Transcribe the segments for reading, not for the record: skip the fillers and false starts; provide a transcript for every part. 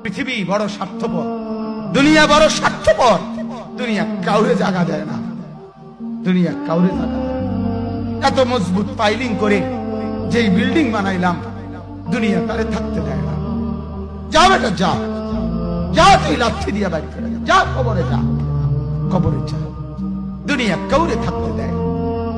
পৃথিবী বড় স্বার্থপর, দুনিয়া বড় স্বার্থপর। দুনিয়া কাউরে জায়গা দেয় না, দুনিয়া কাউরে জায়গা দেয় না। এত মজবুত পাইলিং করে যেই বিল্ডিং বানাইলাম, দুনিয়া তারে থাকতে দেয় না। যা বেটা যা, যা তুই লাথি দিয়া বাইর করে যা, কবরে যা, কবরে যা। দুনিয়া কাউরে থাকতে দেয়।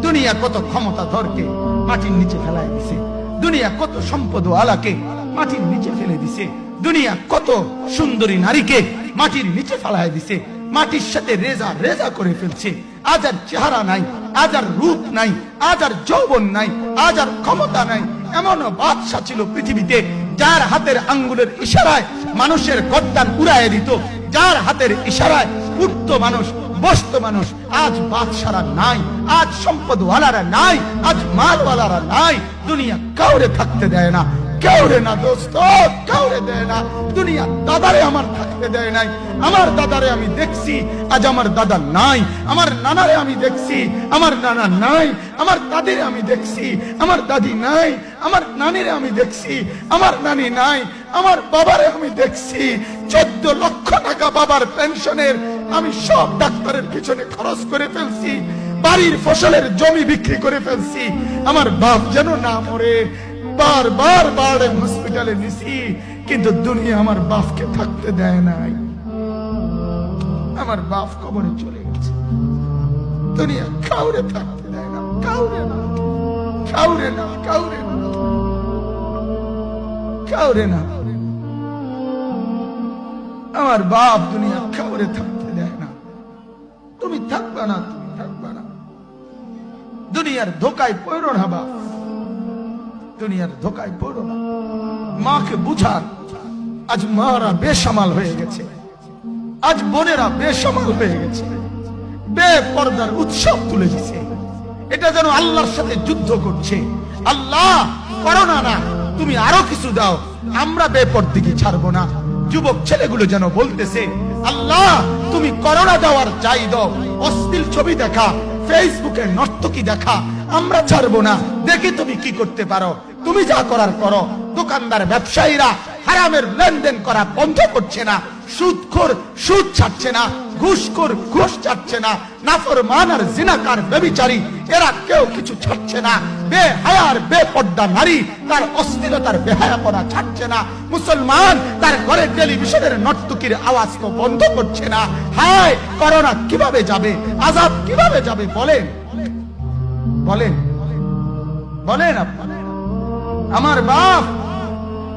দুনিয়া কত ক্ষমতা ধরকে মাটির নিচে ফেলায় দিছে, দুনিয়া কত সম্পদ আলাকে মাটির নিচে ফেলে দিছে, দুনিয়া কত সুন্দরী নারীকে মাটির নিচে ফেলায় দিছে, মাটির সাথে রেজা রেজা করে ফেলছে। আজ আর চেহারা নাই, আজ আর রূপ নাই, আজ আর যৌবন নাই, আজ আর ক্ষমতা নাই। এমন বাদশা ছিল পৃথিবীতে যার হাতের আঙ্গুলের ইশারায় মানুষের গর্দান উড়াইয়া দিত, যার হাতের ইশারায় উঠত মানুষ, বসত মানুষ। আজ বাদশারা নাই, আজ সম্পদওয়ালারা নাই, আজ মালওয়ালারা নাই। দুনিয়া কাউরে থাকতে দেয় না, কাউরে না দোস্ত, কাউরে দেয় না। দুনিয়া দাদারে আমার থাকতে দেয় নাই। আমার দাদারে আমি দেখছি, আজ আমার দাদা নাই। আমার নানারে আমি দেখছি, আমার নানা নাই। আমার দাদিরে আমি দেখছি, আমার দাদি নাই। আমার নানিরে আমি দেখছি, আমার নানি নাই। আমার বাবারে আমি দেখছি, 14 লক্ষ টাকা বাবার পেনশনের আমি সব ডাক্তারের পিছনে খরচ করে ফেলছি, বাড়ির ফসলের জমি বিক্রি করে ফেলছি। আমার বাপ যেন না মরে বারবার বারে হসপিটালে নিছি, কিন্তু দুনিয়া আমার বাপকে থাকতে দেয় নাই। আমার বাপ কবরে চলে গেছে। দুনিয়া কাউরে থাকতে দেয় না, কাউরে না, কাউরে না, কাউরে না, কাউরে না। আমার বাপ দুনিয়া কাউরে থাকতে দেয় না। তুমি থাকবা না, তুমি থাকবা না। দুনিয়ার ধোকায় পড়ো না বাপ, দুনিয়ার ধোকায় পড়ো না। মাকে বুঝান, আজ মারা বেসামাল হয়ে গেছে, আজ বোনেরা বেসামাল হয়ে গেছে, বেপরদার উৎসব তুলে দিছে। এটা যেন আল্লাহর সাথে যুদ্ধ করছে। আল্লাহ করোনা না, তুমি আরো কিছু দাও, আমরা বেপরদিকে ছাড়বো না। যুবক ছেলেগুলো যেন বলতেছে, আল্লাহ তুমি করোনা দেওয়ার চাই দাও, অশ্লীল ছবি দেখা, ফেসবুকে নর্তকী দেখা, আমরা ছাড়বো না। দেখি তুমি কি করতে পারো, তুমি যা করার করো। দোকানদার ব্যবসায়ীরা হারামের লেনদেন করা বন্ধ করছে না, সুদখোর সুদ ছাড়ছে না, ঘুষখোর ঘুষ ছাড়ছে না, নাফরমান আর জিনাকার ব্যভিচারী এরা কেউ কিছু ছাড়ছে না। বেহায়ার বেপর্দা নারী তার অশ্লীলতার বেহায়াপনা ছাড়ছে না। মুসলমান তার ঘরে টেলিভিশনের নর্তকীর আওয়াজ তো বন্ধ করছে না। হায় করোনা কিভাবে যাবে, আযাব কিভাবে যাবে বলেন, বলেন, বলেন আপনারা। আমার বাপ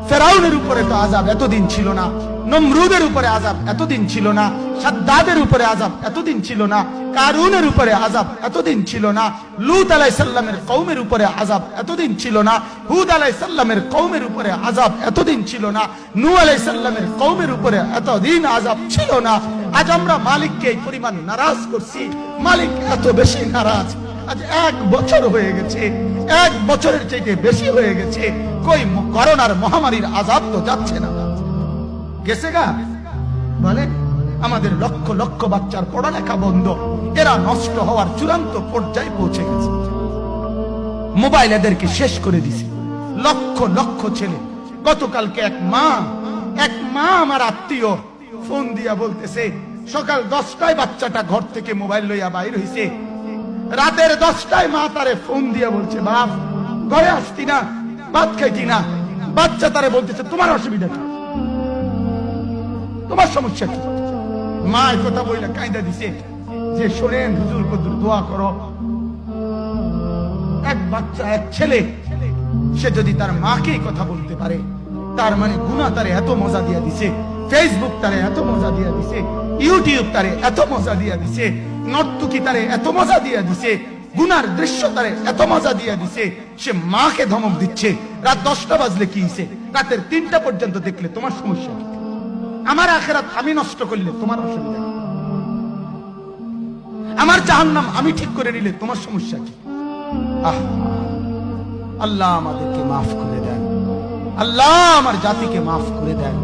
ফেরাউনের উপরে তো আযাব এতদিন ছিল না, নমরুদের উপরে আযাব এতদিন ছিল না, সাদ্দাদের উপরে আযাব এতদিন ছিল না, কারুনের উপরে আযাব এতদিন ছিল না, লূত আলাইহিস সালামের কওমের উপরে আযাব এতদিন ছিল না, হুদ আলাইহিস সালামের কওমের উপরে আযাব এতদিন ছিল না, নূহ আলাইহিস সালামের কওমের উপরে এতদিন আযাব ছিল না। আজ আমরা মালিককে এই পরিমাণ নারাজ করছি, মালিক এত বেশি নারাজ। আজ 1 বছর হয়ে গেছে, 1 বছরের চাইতে বেশি হয়ে গেছে, কই করোনার মহামারীর আযাব তো যাচ্ছে না, গেছে গা? বলে আমাদের লক্ষ লক্ষ বাচ্চার পড়ালেখা বন্ধ, এরা নষ্ট হওয়ার চূড়ান্ত পর্যায়ে পৌঁছে গেছে। মোবাইল এদেরকে শেষ করে দিছে, লক্ষ লক্ষ ছেলে। গতকালকে এক মা আমার আত্মীয় ফোন দিয়া বলতেছে, সকাল 10টায় বাচ্চাটা ঘর থেকে মোবাইল লইয়া বাইর হইছে, রাতের 10টায় মা তারে ফোন দিয়া বলছে, বাপ ঘরে আসতি না, ভাত খাইতি না। বাচ্চা তারে বলতেছে, তোমার অসুবিধা কি, তোমার সমস্যা কি? মা এই কথা বইলা কায়দা দিছে যে শোনেন হুজুর কদ্দুর দোয়া করো। এক বাচ্চা, এক ছেলে, সে যদি তার মাকে কথা বলতে পারে, তার মানে গুনাহ তারে এত মজা দিয়া দিছে, ফেসবুক তারে এত মজা দিয়া দিছে, ইউটিউব তারে এত মজা দিয়া দিছে, নর্তকী তারে এত মজা দিয়া দিছে, গুনার দৃশ্য তারে এত মজা দিয়া দিছে, সে মাকে ধমক দিচ্ছে। রাত 10টা বাজলে কি হইছে, রাতের 3টা পর্যন্ত দেখলে তোমার সমস্যা কি? আমার আখিরাত আমি নষ্ট করলে তোমার অসুবিধা কি? আমার জাহান্নাম আমি ঠিক করে নিলে তোমার সমস্যা কি? আল্লাহ আমাদেরকে মাফ করে দেন, আল্লাহ আমার জাতিকে মাফ করে দেন।